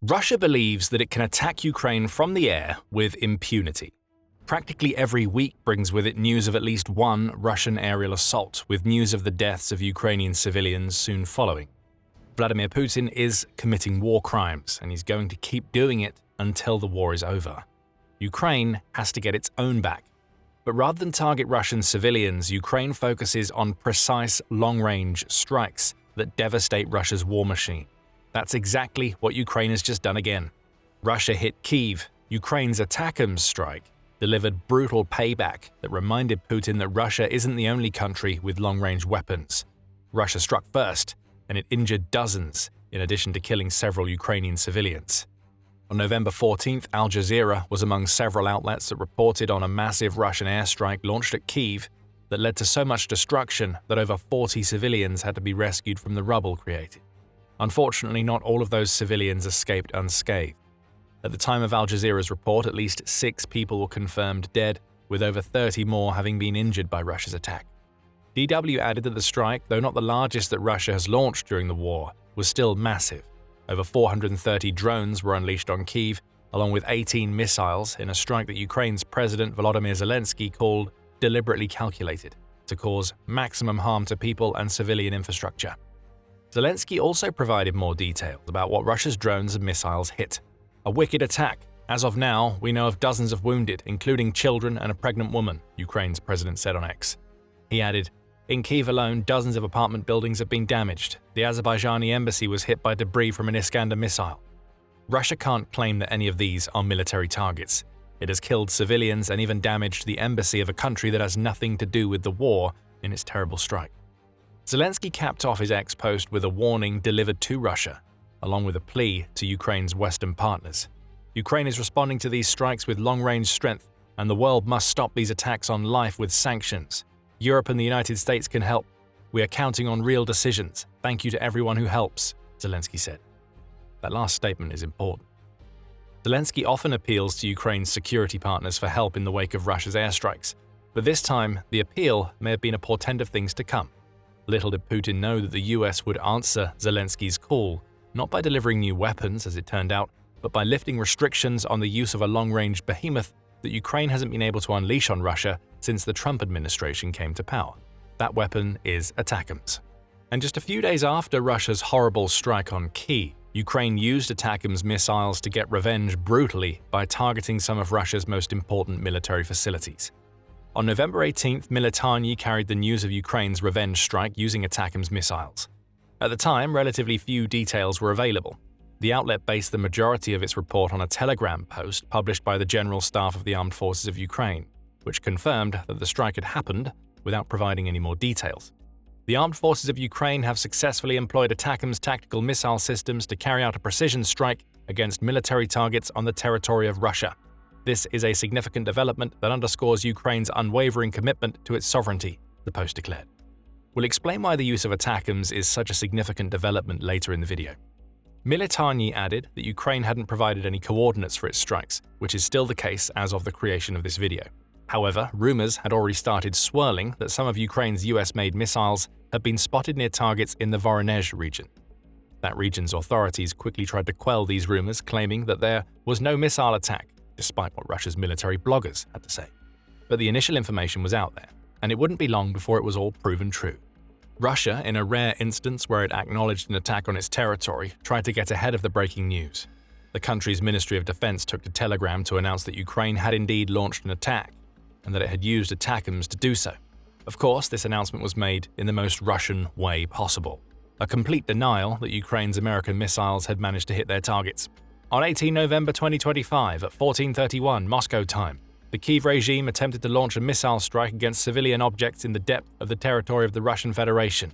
Russia believes that it can attack Ukraine from the air with impunity. Practically every week brings with it news of at least one Russian aerial assault, with news of the deaths of Ukrainian civilians soon following. Vladimir Putin is committing war crimes, and he's going to keep doing it until the war is over. Ukraine has to get its own back. But rather than target Russian civilians, Ukraine focuses on precise long-range strikes that devastate Russia's war machine. That's exactly what Ukraine has just done again. Russia hit Kyiv. Ukraine's ATACMS strike delivered brutal payback that reminded Putin that Russia isn't the only country with long-range weapons. Russia struck first, and it injured dozens, in addition to killing several Ukrainian civilians. On November 14th, Al Jazeera was among several outlets that reported on a massive Russian airstrike launched at Kyiv that led to so much destruction that over 40 civilians had to be rescued from the rubble created. Unfortunately, not all of those civilians escaped unscathed. At the time of Al Jazeera's report, at least 6 people were confirmed dead, with over 30 more having been injured by Russia's attack. DW added that the strike, though not the largest that Russia has launched during the war, was still massive. Over 430 drones were unleashed on Kyiv, along with 18 missiles, in a strike that Ukraine's President Volodymyr Zelensky called deliberately calculated to cause maximum harm to people and civilian infrastructure. Zelensky also provided more details about what Russia's drones and missiles hit. A wicked attack. As of now, we know of dozens of wounded, including children and a pregnant woman, Ukraine's president said on X. He added, "In Kyiv alone, dozens of apartment buildings have been damaged. The Azerbaijani embassy was hit by debris from an Iskander missile." Russia can't claim that any of these are military targets. It has killed civilians and even damaged the embassy of a country that has nothing to do with the war in its terrible strike. Zelensky capped off his X post with a warning delivered to Russia, along with a plea to Ukraine's Western partners. Ukraine is responding to these strikes with long-range strength, and the world must stop these attacks on life with sanctions. Europe and the United States can help. We are counting on real decisions. Thank you to everyone who helps, Zelensky said. That last statement is important. Zelensky often appeals to Ukraine's security partners for help in the wake of Russia's airstrikes, but this time the appeal may have been a portent of things to come. Little did Putin know that the US would answer Zelensky's call, not by delivering new weapons, as it turned out, but by lifting restrictions on the use of a long-range behemoth that Ukraine hasn't been able to unleash on Russia since the Trump administration came to power. That weapon is ATACMS. And just a few days after Russia's horrible strike on Kyiv, Ukraine used ATACMS missiles to get revenge brutally by targeting some of Russia's most important military facilities. On November 18th, Military carried the news of Ukraine's revenge strike using ATACMS missiles. At the time, relatively few details were available. The outlet based the majority of its report on a Telegram post published by the General Staff of the Armed Forces of Ukraine, which confirmed that the strike had happened without providing any more details. The Armed Forces of Ukraine have successfully employed ATACMS tactical missile systems to carry out a precision strike against military targets on the territory of Russia. This is a significant development that underscores Ukraine's unwavering commitment to its sovereignty, the post declared. We'll explain why the use of ATACMS is such a significant development later in the video. Military added that Ukraine hadn't provided any coordinates for its strikes, which is still the case as of the creation of this video. However, rumors had already started swirling that some of Ukraine's US-made missiles had been spotted near targets in the Voronezh region. That region's authorities quickly tried to quell these rumors, claiming that there was no missile attack, despite what Russia's military bloggers had to say. But the initial information was out there, and it wouldn't be long before it was all proven true. Russia, in a rare instance where it acknowledged an attack on its territory, tried to get ahead of the breaking news. The country's Ministry of Defense took to Telegram to announce that Ukraine had indeed launched an attack, and that it had used ATACMS to do so. Of course, this announcement was made in the most Russian way possible, a complete denial that Ukraine's American missiles had managed to hit their targets. On 18 November 2025 at 14:31 Moscow time, the Kyiv regime attempted to launch a missile strike against civilian objects in the depth of the territory of the Russian Federation.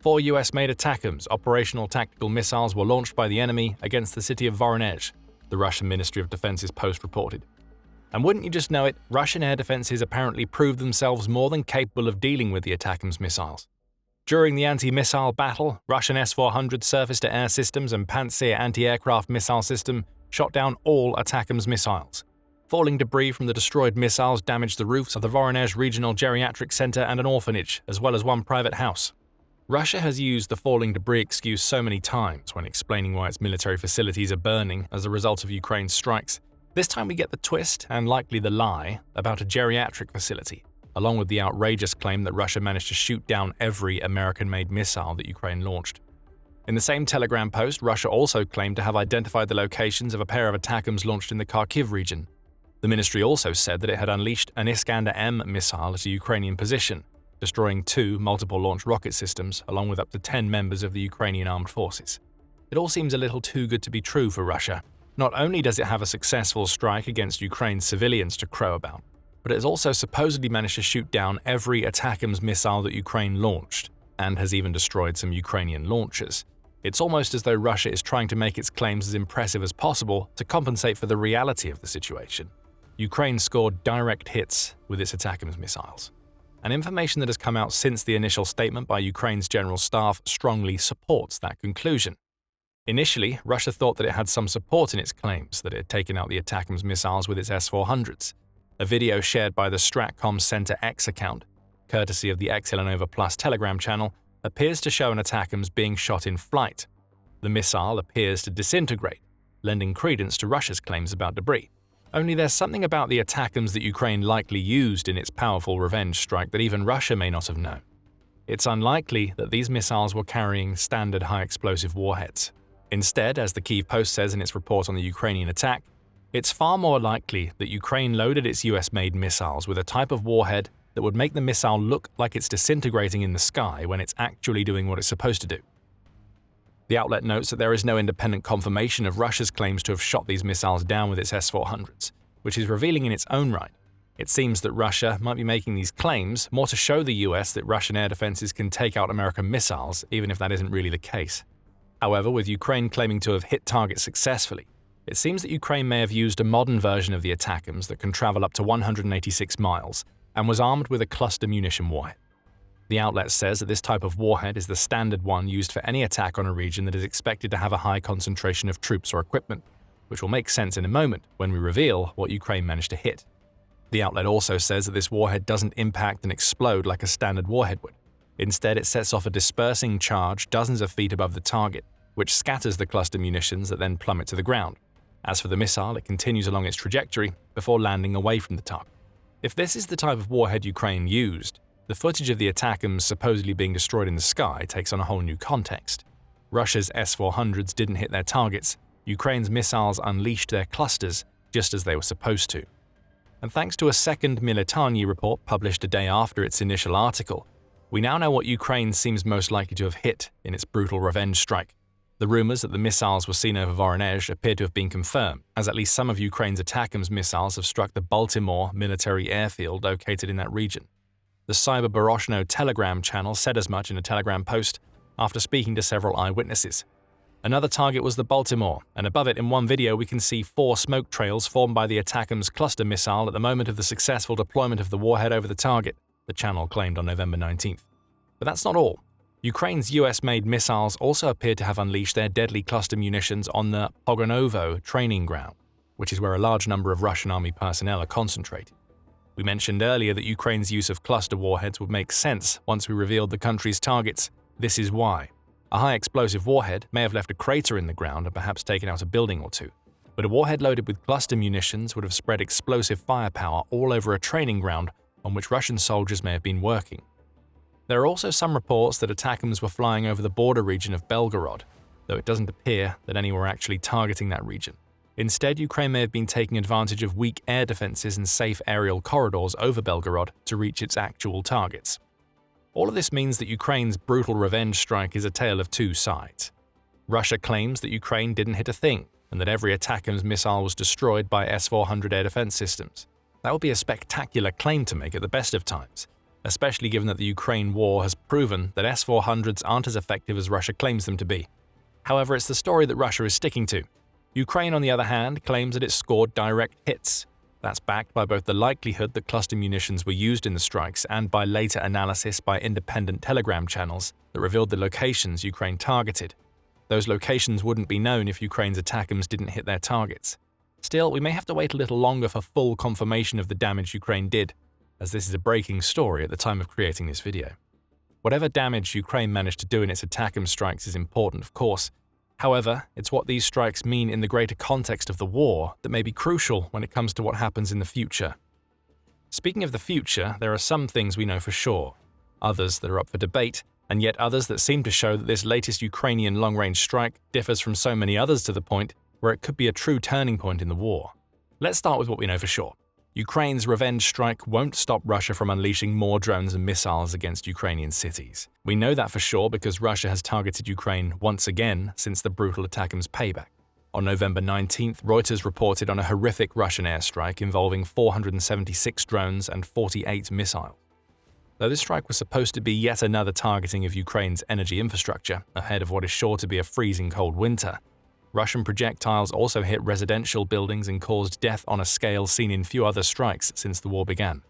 4 US-made ATACMS operational tactical missiles were launched by the enemy against the city of Voronezh, the Russian Ministry of Defense's post reported. And wouldn't you just know it, Russian air defenses apparently proved themselves more than capable of dealing with the ATACMS missiles. During the anti-missile battle, Russian S-400 surface-to-air systems and Pantsir anti-aircraft missile system shot down all ATACMS missiles. Falling debris from the destroyed missiles damaged the roofs of the Voronezh Regional Geriatric Center and an orphanage, as well as one private house. Russia has used the falling debris excuse so many times when explaining why its military facilities are burning as a result of Ukraine's strikes. This time we get the twist, and likely the lie, about a geriatric facility, along with the outrageous claim that Russia managed to shoot down every American-made missile that Ukraine launched. In the same Telegram post, Russia also claimed to have identified the locations of a pair of ATACMS launched in the Kyiv region. The ministry also said that it had unleashed an Iskander-M missile at a Ukrainian position, destroying 2 multiple-launch rocket systems along with up to 10 members of the Ukrainian armed forces. It all seems a little too good to be true for Russia. Not only does it have a successful strike against Ukraine's civilians to crow about, but it has also supposedly managed to shoot down every ATACMS missile that Ukraine launched, and has even destroyed some Ukrainian launchers. It's almost as though Russia is trying to make its claims as impressive as possible to compensate for the reality of the situation. Ukraine scored direct hits with its ATACMS missiles. And information that has come out since the initial statement by Ukraine's general staff strongly supports that conclusion. Initially, Russia thought that it had some support in its claims that it had taken out the ATACMS missiles with its S-400s. A video shared by the Stratcom Center X account, courtesy of the Xelanova Plus Telegram channel, appears to show an ATACMS being shot in flight. The missile appears to disintegrate, lending credence to Russia's claims about debris. Only there's something about the ATACMS that Ukraine likely used in its powerful revenge strike that even Russia may not have known. It's unlikely that these missiles were carrying standard high-explosive warheads. Instead, as the Kyiv Post says in its report on the Ukrainian attack, it's far more likely that Ukraine loaded its US-made missiles with a type of warhead that would make the missile look like it's disintegrating in the sky when it's actually doing what it's supposed to do. The outlet notes that there is no independent confirmation of Russia's claims to have shot these missiles down with its S-400s, which is revealing in its own right. It seems that Russia might be making these claims more to show the US that Russian air defenses can take out American missiles, even if that isn't really the case. However, with Ukraine claiming to have hit targets successfully, it seems that Ukraine may have used a modern version of the ATACMS that can travel up to 186 miles and was armed with a cluster munition warhead. The outlet says that this type of warhead is the standard one used for any attack on a region that is expected to have a high concentration of troops or equipment, which will make sense in a moment when we reveal what Ukraine managed to hit. The outlet also says that this warhead doesn't impact and explode like a standard warhead would. Instead, it sets off a dispersing charge dozens of feet above the target, which scatters the cluster munitions that then plummet to the ground. As for the missile, it continues along its trajectory before landing away from the target. If this is the type of warhead Ukraine used, the footage of the ATACMS supposedly being destroyed in the sky takes on a whole new context. Russia's S-400s didn't hit their targets, Ukraine's missiles unleashed their clusters just as they were supposed to. And thanks to a second Military report published a day after its initial article, we now know what Ukraine seems most likely to have hit in its brutal revenge strike. The rumors that the missiles were seen over Voronezh appear to have been confirmed, as at least some of Ukraine's ATACMS missiles have struck the Baltimore military airfield located in that region. The Cyber Baroshno Telegram channel said as much in a Telegram post after speaking to several eyewitnesses. Another target was the Baltimore, and above it in one video we can see 4 smoke trails formed by the ATACMS cluster missile at the moment of the successful deployment of the warhead over the target, the channel claimed on November 19th. But that's not all. Ukraine's US-made missiles also appear to have unleashed their deadly cluster munitions on the Pogonovo training ground, which is where a large number of Russian army personnel are concentrated. We mentioned earlier that Ukraine's use of cluster warheads would make sense once we revealed the country's targets. This is why. A high-explosive warhead may have left a crater in the ground and perhaps taken out a building or two, but a warhead loaded with cluster munitions would have spread explosive firepower all over a training ground on which Russian soldiers may have been working. There are also some reports that ATACMS were flying over the border region of Belgorod, though it doesn't appear that any were actually targeting that region. Instead, Ukraine may have been taking advantage of weak air defenses and safe aerial corridors over Belgorod to reach its actual targets. All of this means that Ukraine's brutal revenge strike is a tale of two sides. Russia claims that Ukraine didn't hit a thing, and that every ATACMS missile was destroyed by S-400 air defense systems. That would be a spectacular claim to make at the best of times, especially given that the Ukraine war has proven that S-400s aren't as effective as Russia claims them to be. However, it's the story that Russia is sticking to. Ukraine, on the other hand, claims that it scored direct hits. That's backed by both the likelihood that cluster munitions were used in the strikes and by later analysis by independent Telegram channels that revealed the locations Ukraine targeted. Those locations wouldn't be known if Ukraine's ATACMS didn't hit their targets. Still, we may have to wait a little longer for full confirmation of the damage Ukraine did, as this is a breaking story at the time of creating this video. Whatever damage Ukraine managed to do in its ATACMS strikes is important, of course. However, it's what these strikes mean in the greater context of the war that may be crucial when it comes to what happens in the future. Speaking of the future, there are some things we know for sure, others that are up for debate, and yet others that seem to show that this latest Ukrainian long-range strike differs from so many others to the point where it could be a true turning point in the war. Let's start with what we know for sure. Ukraine's revenge strike won't stop Russia from unleashing more drones and missiles against Ukrainian cities. We know that for sure because Russia has targeted Ukraine once again since the brutal ATACMS payback. On November 19th, Reuters reported on a horrific Russian airstrike involving 476 drones and 48 missiles. Though this strike was supposed to be yet another targeting of Ukraine's energy infrastructure ahead of what is sure to be a freezing cold winter, Russian projectiles also hit residential buildings and caused death on a scale seen in few other strikes since the war began.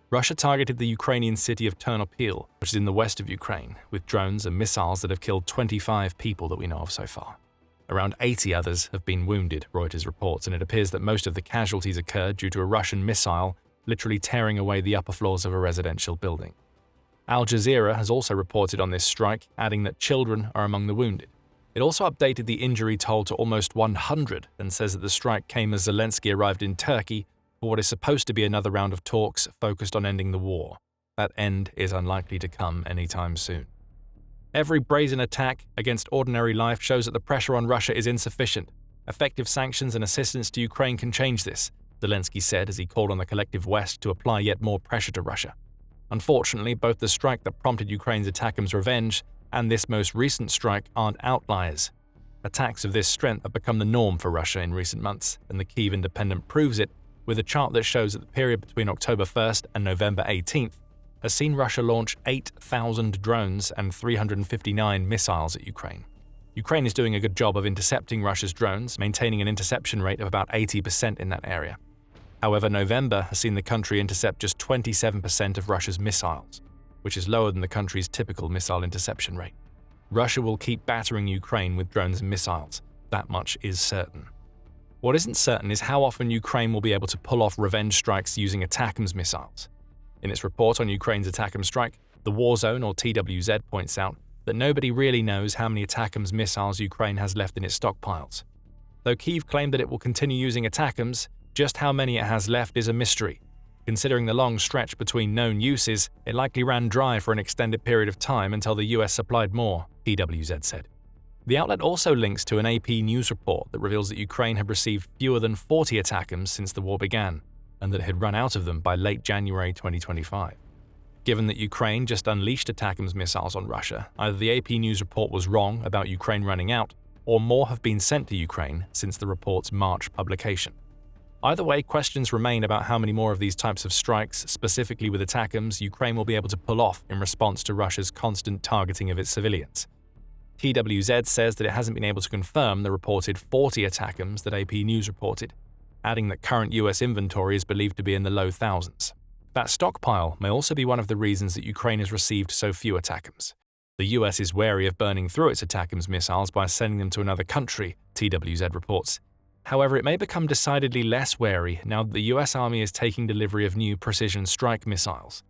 Russia targeted the Ukrainian city of Ternopil, which is in the west of Ukraine, with drones and missiles that have killed 25 people that we know of so far. Around 80 others have been wounded, Reuters reports, and it appears that most of the casualties occurred due to a Russian missile literally tearing away the upper floors of a residential building. Al Jazeera has also reported on this strike, adding that children are among the wounded. It also updated the injury toll to almost 100 and says that the strike came as Zelensky arrived in Turkey for what is supposed to be another round of talks focused on ending the war. That end is unlikely to come anytime soon. Every brazen attack against ordinary life shows that the pressure on Russia is insufficient. Effective sanctions and assistance to Ukraine can change this, Zelensky said as he called on the collective West to apply yet more pressure to Russia. Unfortunately, both the strike that prompted Ukraine's ATACMS revenge and this most recent strike aren't outliers. Attacks of this strength have become the norm for Russia in recent months, and the Kyiv Independent proves it with a chart that shows that the period between October 1st and November 18th has seen Russia launch 8,000 drones and 359 missiles at Ukraine. Ukraine is doing a good job of intercepting Russia's drones, maintaining an interception rate of about 80% in that area. However, November has seen the country intercept just 27% of Russia's missiles, which is lower than the country's typical missile interception rate. Russia will keep battering Ukraine with drones and missiles. That much is certain. What isn't certain is how often Ukraine will be able to pull off revenge strikes using ATACMS missiles. In its report on Ukraine's ATACMS strike, the War Zone, or TWZ, points out that nobody really knows how many ATACMS missiles Ukraine has left in its stockpiles. Though Kyiv claimed that it will continue using ATACMS, just how many it has left is a mystery. Considering the long stretch between known uses, it likely ran dry for an extended period of time until the US supplied more, TWZ said. The outlet also links to an AP news report that reveals that Ukraine had received fewer than 40 ATACMS since the war began, and that it had run out of them by late January 2025. Given that Ukraine just unleashed ATACMS missiles on Russia, either the AP news report was wrong about Ukraine running out, or more have been sent to Ukraine since the report's March publication. Either way, questions remain about how many more of these types of strikes, specifically with ATACMS, Ukraine will be able to pull off in response to Russia's constant targeting of its civilians. TWZ says that it hasn't been able to confirm the reported 40 ATACMS that AP News reported, adding that current US inventory is believed to be in the low thousands. That stockpile may also be one of the reasons that Ukraine has received so few ATACMS. The US is wary of burning through its ATACMS missiles by sending them to another country, TWZ reports. However, it may become decidedly less wary now that the US Army is taking delivery of new precision strike missiles.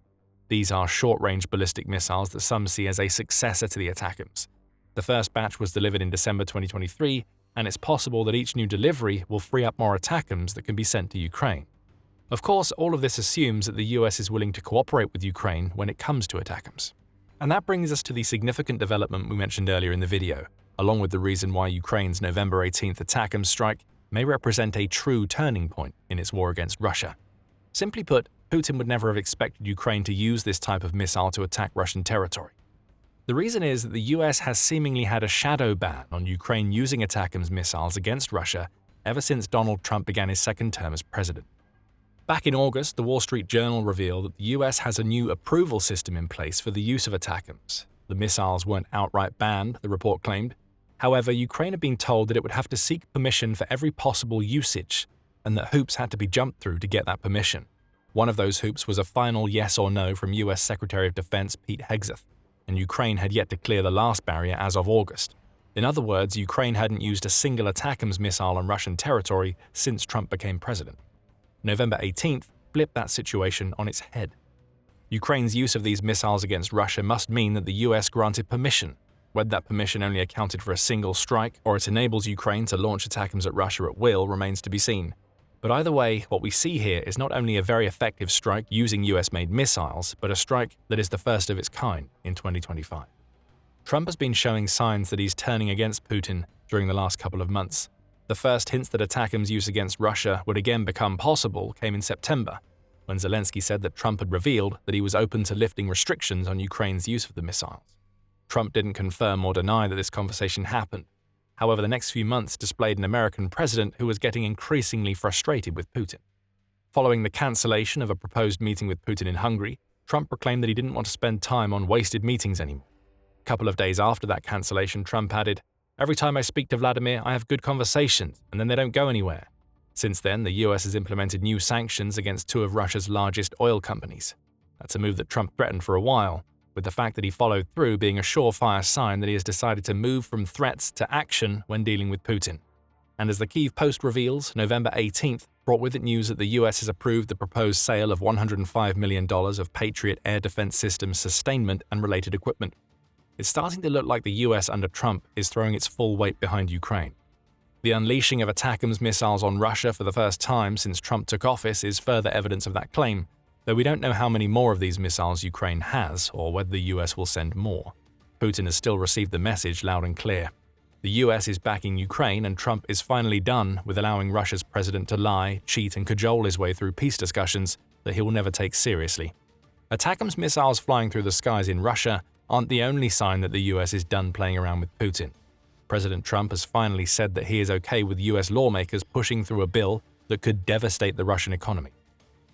These are short-range ballistic missiles that some see as a successor to the ATACMS. The first batch was delivered in December 2023, and it's possible that each new delivery will free up more ATACMS that can be sent to Ukraine. Of course, all of this assumes that the US is willing to cooperate with Ukraine when it comes to ATACMS. And that brings us to the significant development we mentioned earlier in the video, along with the reason why Ukraine's November 18th ATACMS strike may represent a true turning point in its war against Russia. Simply put, Putin would never have expected Ukraine to use this type of missile to attack Russian territory. The reason is that the US has seemingly had a shadow ban on Ukraine using ATACMS missiles against Russia ever since Donald Trump began his second term as president. Back in August, the Wall Street Journal revealed that the US has a new approval system in place for the use of ATACMS. The missiles weren't outright banned, the report claimed. However, Ukraine had been told that it would have to seek permission for every possible usage, and that hoops had to be jumped through to get that permission. One of those hoops was a final yes or no from US Secretary of Defense Pete Hegseth, and Ukraine had yet to clear the last barrier as of August. In other words, Ukraine hadn't used a single ATACMS missile on Russian territory since Trump became president. November 18th flipped that situation on its head. Ukraine's use of these missiles against Russia must mean that the US granted permission. Whether that permission only accounted for a single strike or it enables Ukraine to launch ATACMS at Russia at will remains to be seen. But either way, what we see here is not only a very effective strike using US-made missiles, but a strike that is the first of its kind in 2025. Trump has been showing signs that he's turning against Putin during the last couple of months. The first hints that ATACMS use against Russia would again become possible came in September, when Zelensky said that Trump had revealed that he was open to lifting restrictions on Ukraine's use of the missiles. Trump didn't confirm or deny that this conversation happened. However, the next few months displayed an American president who was getting increasingly frustrated with Putin. Following the cancellation of a proposed meeting with Putin in Hungary, Trump proclaimed that he didn't want to spend time on wasted meetings anymore. A couple of days after that cancellation, Trump added, "Every time I speak to Vladimir, I have good conversations, and then they don't go anywhere." Since then, the US has implemented new sanctions against two of Russia's largest oil companies. That's a move that Trump threatened for a while, with the fact that he followed through being a surefire sign that he has decided to move from threats to action when dealing with Putin. And as the Kyiv Post reveals, November 18th brought with it news that the US has approved the proposed sale of $105 million of Patriot air defense systems sustainment and related equipment. It's starting to look like the US under Trump is throwing its full weight behind Ukraine. The unleashing of ATACMS missiles on Russia for the first time since Trump took office is further evidence of that claim, though we don't know how many more of these missiles Ukraine has or whether the US will send more. Putin has still received the message loud and clear. The US is backing Ukraine, and Trump is finally done with allowing Russia's president to lie, cheat and cajole his way through peace discussions that he will never take seriously. ATACMS missiles flying through the skies in Russia aren't the only sign that the US is done playing around with Putin. President Trump has finally said that he is okay with US lawmakers pushing through a bill that could devastate the Russian economy.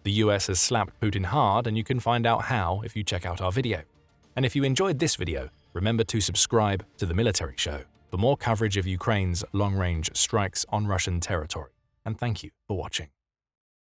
The US has slapped Putin hard, and you can find out how if you check out our video. And if you enjoyed this video, remember to subscribe to The Military Show for more coverage of Ukraine's long-range strikes on Russian territory. And thank you for watching.